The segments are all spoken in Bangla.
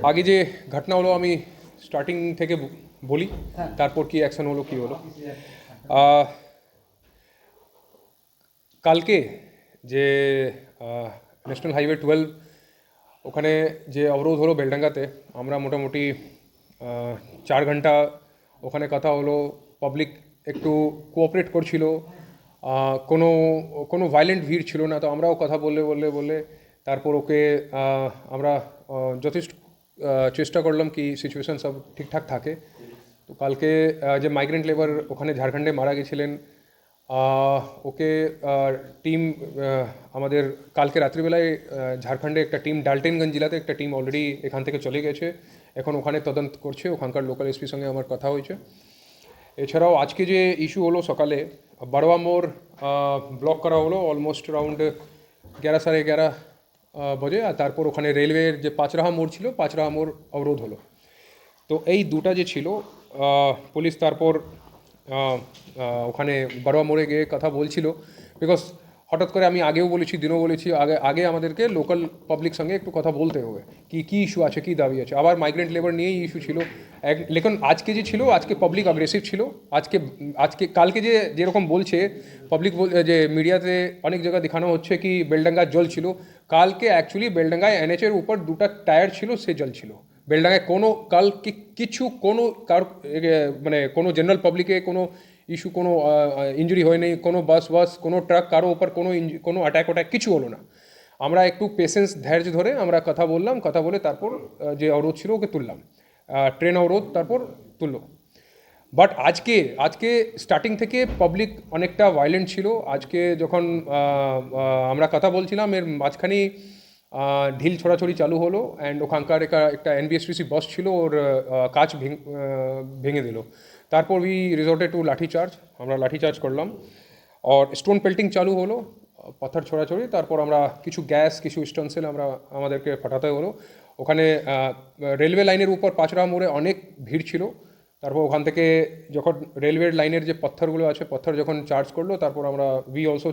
আগে যে ঘটনা হলো আমি স্টার্টিং থেকে বলি, তারপর কি অ্যাকশন হলো কি হলো। কালকে যে ন্যাশনাল হাইওয়ে 12 ওখানে যে অবরোধ হলো বেলডাঙ্গাতে, আমরা মোটামুটি 4 ঘন্টা ওখানে কথা হলো। পাবলিক একটু কোঅপারেট করছিল, কোনো কোনো ভায়োলেন্ট ভিড় ছিল না। তো আমরাও কথা বললে বললে বললে তারপর ওকে আমরা যথেষ্ট চেষ্টা করলাম কি সিচুয়েশান সব ঠিকঠাক থাকে। তো কালকে যে মাইগ্রেন্ট লেবার ওখানে ঝাড়খণ্ডে মারা গেছিলেন, ওকে টিম আমাদের কালকে রাত্রিবেলায় ঝাড়খণ্ডে একটা টিম, ডালটেনগঞ্জ জেলাতে একটা টিম অলরেডি এখান থেকে চলে গেছে, এখন ওখানে তদন্ত করছে। ওখানকার লোকাল এসপির সঙ্গে আমার কথা হয়েছে। এছাড়াও আজকে যে ইস্যু হলো সকালে, বারোয়া মোড় ব্লক করা হলো অলমোস্ট অ্যারাউন্ড 11 সাড়ে 11 বাজে। আর তারপর ওখানে রেলওয়ের যে পাঁচরাহা মোড় ছিল, পাঁচরাহা মোড় অবরোধ হলো। তো এই দুটা যে ছিল, পুলিশ তারপর ওখানে বারোয়া মোড়ে গিয়ে কথা বলছিল। বিকজ হঠাৎ করে আমি আগেও বলেছি, দিনও বলেছি, আগে আগে আমাদেরকে লোকাল পাবলিক সঙ্গে একটু কথা বলতে হবে কি কী ইস্যু আছে, কী দাবি আছে। আবার মাইগ্রেন্ট লেবার নিয়েই ইস্যু ছিল। লেকিন আজকে যে ছিল, আজকে পাবলিক অ্যাগ্রেসিভ ছিল। আজকে আজকে কালকে যে যেরকম বলছে পাবলিক, যে মিডিয়াতে অনেক জায়গায় দেখানো হচ্ছে কি বেলডাঙ্গা জল ছিল, কালকে অ্যাকচুয়ালি বেলডাঙ্গায় এনএচের উপর দুটা টায়ার ছিল, সে জল ছিল। বেলডাঙ্গায় কোনো কালকে কিছু কোনো মানে কোনো জেনারেল পাবলিকে কোনো ইস্যু, কোনো ইঞ্জুরি হয়নি, কোনো বাস কোনো ট্রাক কারো ওপর কোনো অ্যাটাক কিছু হলো না। আমরা একটু পেশেন্স ধৈর্য ধরে আমরা কথা বললাম, কথা বলে তারপর যে অবরোধ ছিল ওকে তুললাম, ট্রেন অবরোধ তারপর তুললো। বাট আজকে আজকে স্টার্টিং থেকে পাবলিক অনেকটা ভায়োলেন্ট ছিল। আজকে যখন আমরা কথা বলছিলাম, এর মাঝখানে ঢিল ছোড়াছড়ি চালু হলো। অ্যান্ড ওখানকার একটা এনবিএসটিসি বাস ছিল, ওর কাঁচ ভেঙে দিল। তারপর উই রিসর্টেড টু লাঠি চার্জ, আমরা লাঠি চার্জ করলাম। আর স্টোন পেল্টিং চালু হলো, পাথর ছোড়াছড়ি। তারপর আমরা কিছু গ্যাস, কিছু স্টনসেল আমাদেরকে ফাটাতে হলো। ওখানে রেলওয়ে লাইনের উপর পাঁচরা মোড়ে অনেক ভিড় ছিল। তারপর ওখান থেকে যখন রেলওয়ের লাইনের যে পাথরগুলো আছে, পাথর যখন চার্জ করলো, তারপর আমরা উই অলসো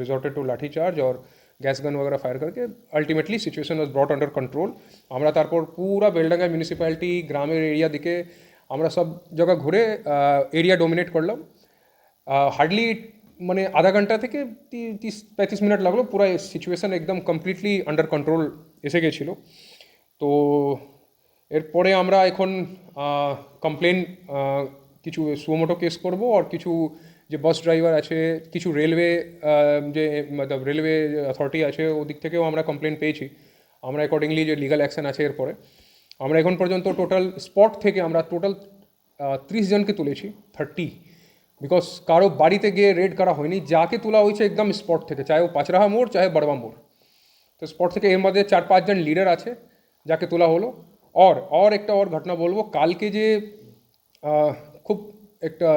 রিসর্টেড টু লাঠি চার্জ और गैस गन वगैरह फायर करके ultimately situation was brought under control. আমরা তারপর পুরা বেলডাঙ্গা মিউনিসিপ্যালিটি, গ্রামের এরিয়া দিকে আমরা সব জায়গা ঘুরে এরিয়া ডোমিনেট করলাম। হার্ডলি মানে আধা ঘন্টা থেকে 30-35 মিনিট লাগলো, পুরো সিচুয়েশান একদম কমপ্লিটলি আন্ডার কন্ট্রোল এসে গেছিলো। তো এরপরে আমরা এখন কমপ্লেন কিছু সুমোটো কেস করব, আর কিছু যে বাস ড্রাইভার আছে, কিছু রেলওয়ে যে মতলব রেলওয়ে অথরিটি আছে, ওদিক থেকেও আমরা কমপ্লেন পেয়েছি। আমরা অ্যাকর্ডিংলি যে লিগাল অ্যাকশন আছে এরপরে আমরা এখন পর্যন্ত টোটাল স্পট থেকে আমরা টোটাল 30 জনকে তুলেছি, 30। বিকজ কারো বাড়িতে গিয়ে রেড করা হয়নি, যাকে তোলা হয়েছে একদম স্পট থেকে, চাहे वो পাঁচরাহা মোড় চাहे বড়বা মোড়। তো স্পট থেকে এর মধ্যে 4-5 জন লিডার আছে যাকে তোলা হলো। और একটা ঘটনা বলবো, কালকে যে খুব একটা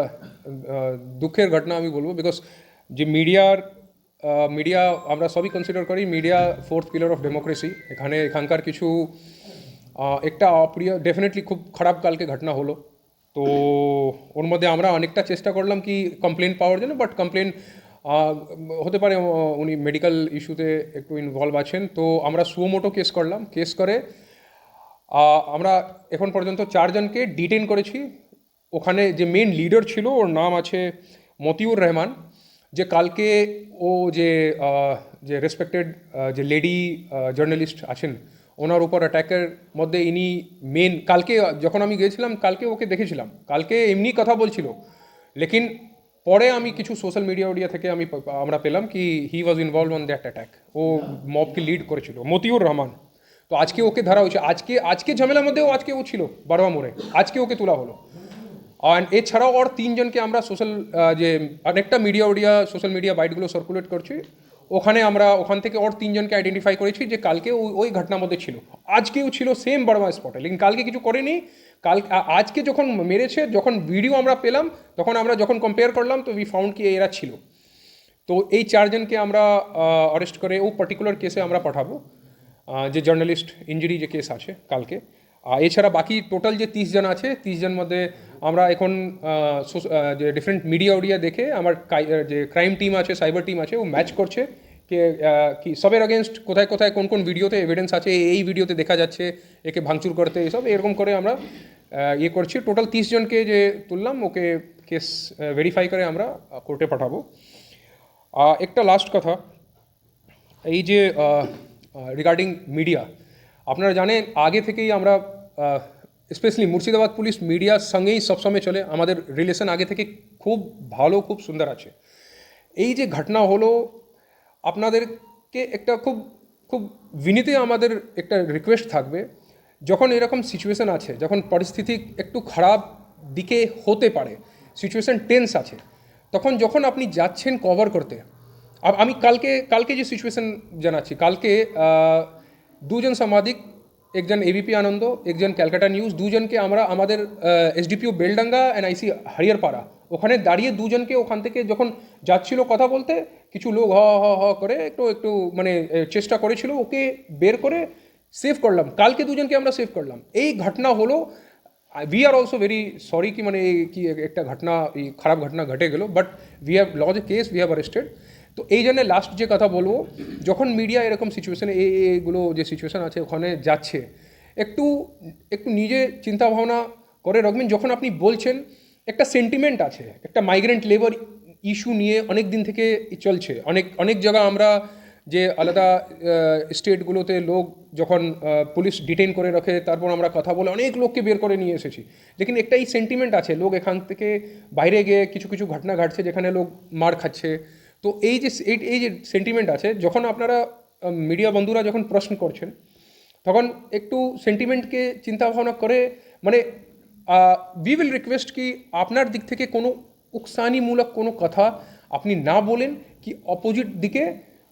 দুঃখের ঘটনা আমি বলবো। বিকজ যে মিডিয়া আমরা সবই কনসিডার করি, media fourth pillar of democracy. এখানকার কিছু একটা অপ্রিয়, ডেফিনেটলি খুব খারাপ কালকে ঘটনা হলো। তো ওর মধ্যে আমরা অনেকটা চেষ্টা করলাম কি কমপ্লেন পাওয়ার জন্য, বাট কমপ্লেন হতে পারে উনি মেডিকেল ইস্যুতে একটু ইনভলভ আছেন। তো আমরা সুমোটো কেস করলাম, কেস করে আমরা এখন পর্যন্ত 4 জনকে ডিটেন করেছি। ওখানে যে মেন লিডার ছিল, ওর নাম আছে মতিউর রহমান। যে কালকে ও যে রেসপেক্টেড যে লেডি জার্নালিস্ট আছেন, ওনার উপর অ্যাটাকের মধ্যে ইনি মেন। কালকে যখন আমি গিয়েছিলাম, কালকে ওকে দেখেছিলাম, কালকে এমনি কথা বলছিল। লেকিন পরে আমি কিছু সোশ্যাল মিডিয়া থেকে আমরা পেলাম কি he was involve on that attack. ও মবকে লিড করেছিল, মতিউর রহমান। তো আজকে ওকে ধরা হয়েছে। আজকে ঝামেলার মধ্যেও আজকে ও ছিল বারোয়া মোড়ে, আজকে ওকে তোলা হলো। অ্যান্ড এছাড়াও আর 3 জনকে আমরা যে অনেকটা সোশ্যাল মিডিয়া বাইটগুলো সার্কুলেট করছি, ওখান থেকে আর 3 জনকে আইডেন্টিফাই করেছি যে কালকে ওই ঘটনার মধ্যে ছিল, আজকেও ছিল সেম বড়মা স্পটে। লেকিন কালকে কিছু করেনি। আজকে যখন মেরেছে, যখন ভিডিও আমরা পেলাম, তখন আমরা যখন কম্পেয়ার করলাম, তো উই ফাউন্ড কি এরা ছিল। তো এই 4 জনকে আমরা অ্যারেস্ট করে ও পার্টিকুলার কেসে আমরা পাঠাবো, যে জার্নালিস্ট ইঞ্জুরি যে কেস আছে কালকে। এছাড়া বাকি টোটাল যে 30 জন আছে, 30 জন মধ্যে আমরা এখন যে ডিফারেন্ট মিডিয়া দেখে আমার যে ক্রাইম টিম আছে, সাইবার টিম আছে, ও ম্যাচ করছে কে কি সবের অগেনস্ট কোথায় কোথায় কোন কোন ভিডিওতে এভিডেন্স আছে, এই ভিডিওতে দেখা যাচ্ছে একে ভাঙচুর করতে, এসব এরকম করে আমরা ইয়ে করছি। টোটাল 30 জনকে যে তুললাম, ওকে কেস ভেরিফাই করে আমরা কোর্টে পাঠাবো। একটা লাস্ট কথা, এই যে রিগার্ডিং মিডিয়া, আপনারা জানেন আগে থেকেই আমরা স্পেশালি মুর্শিদাবাদ পুলিশ মিডিয়ার সঙ্গেই সবসময় চলে, আমাদের রিলেশন আগে থেকে খুব ভালো, খুব সুন্দর আছে। এই যে ঘটনা হলো, আপনাদেরকে একটা খুব খুব বিনীত আমাদের একটা রিকোয়েস্ট থাকবে, যখন এরকম সিচুয়েশন আছে, যখন পরিস্থিতি একটু খারাপ দিকে হতে পারে, সিচুয়েশন টেন্স আছে, তখন যখন আপনি যাচ্ছেন কভার করতে, আমি কালকে যে সিচুয়েশন জানাচ্ছি, কালকে দুজন সাংবাদিক, একজন এবিপি আনন্দ, একজন ক্যালকাটা নিউজ, দুজনকে আমরা আমাদের এসডিপিও বেলডাঙ্গা অ্যান্ড আইসি হারিয়ারপাড়া ওখানে দাঁড়িয়ে দুজনকে ওখান থেকে যখন যাচ্ছিল কথা বলতে, কিছু লোক হ হ হ করে একটু মানে চেষ্টা করেছিল, ওকে বের করে সেভ করলাম। কালকে দুজনকে আমরা সেভ করলাম। এই ঘটনা হলো, we are also very sorry কি মানে কি একটা ঘটনা, এই খারাপ ঘটনা ঘটে গেল, but we have lodge a case, we have arrested. তো এই জন্য লাস্ট যে কথা বলবো, যখন মিডিয়া এরকম সিচুয়েশানে এইগুলো যে সিচুয়েশান আছে ওখানে যাচ্ছে, একটু একটু নিজে চিন্তা ভাবনা করে রাখবেন। যখন আপনি বলছেন, একটা সেন্টিমেন্ট আছে, একটা মাইগ্রেন্ট লেবার ইস্যু নিয়ে অনেক দিন থেকে চলছে, অনেক জায়গা আমরা যে আলাদা স্টেটগুলোতে লোক যখন পুলিশ ডিটেইন করে রাখে, তারপর আমরা কথা বলে অনেক লোককে বের করে নিয়ে এসেছি। লেকিন একটা এই সেন্টিমেন্ট আছে, লোক এখান থেকে বাইরে গিয়ে কিছু কিছু ঘটনা ঘটছে যেখানে লোক মার খাচ্ছে। তো এই যে সেন্টিমেন্ট আছে, যখন আপনারা মিডিয়া বন্ধুরা যখন প্রশ্ন করছেন, তখন একটু সেন্টিমেন্টকে চিন্তা ভাবনা করে, মানে উই উইল রিকোয়েস্ট কি আপনার দিক থেকে কোনো উকসানিমূলক কোনো কথা আপনি না বলেন, কি অপোজিট দিকে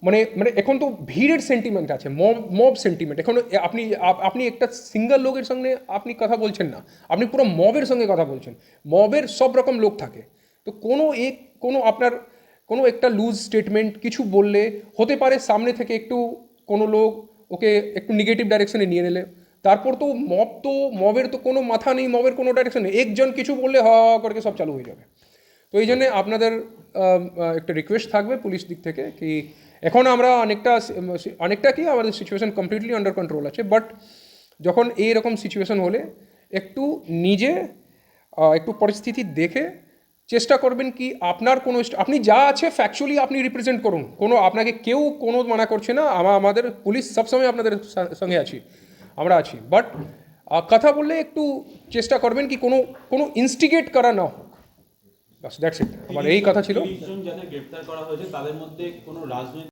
মানে মানে এখন তো ভিড়ের সেন্টিমেন্ট আছে, মব সেন্টিমেন্ট। এখন আপনি একটা সিঙ্গেল লোকের সঙ্গে আপনি কথা বলছেন না, আপনি পুরো মবের সঙ্গে কথা বলছেন। মবের সব রকম লোক থাকে, তো কোনো আপনার কোনো একটা লুজ স্টেটমেন্ট কিছু বললে হতে পারে সামনে থেকে একটু কোনো লোক ওকে একটু নেগেটিভ ডাইরেকশনে নিয়ে নিলে, তারপর তো মবের তো কোনো মাথা নেই, মবের কোনো ডাইরেকশন নেই, একজন কিছু বললে হ করে সব চালু হয়ে যাবে। তো এই জন্যে আপনাদের একটা রিকোয়েস্ট থাকবে পুলিশ দিক থেকে কি, এখন আমরা অনেকটা কি আমাদের সিচুয়েশান কমপ্লিটলি আন্ডার কন্ট্রোল আছে, বাট যখন এইরকম সিচুয়েশান হলে একটু নিজে একটু পরিস্থিতি দেখে চেষ্টা করবেন কি আপনার কোনো আপনি যা আছে ফ্যাকচুয়ালি আপনি রিপ্রেজেন্ট করুন, আপনাকে কেউ কোনো মানা করছে না, আমাদের পুলিশ সবসময় আপনাদের সঙ্গে আমরা আছি, বাট কথা বললে একটু চেষ্টা করবেন কি কোনো ইনস্টিগেট করা না হোক। বাস দ্যাটস ইট, আমার এই কথা ছিল। যাদের গ্রেফতার করা হয়েছে তাদের মধ্যে কোনো রাজনৈতিক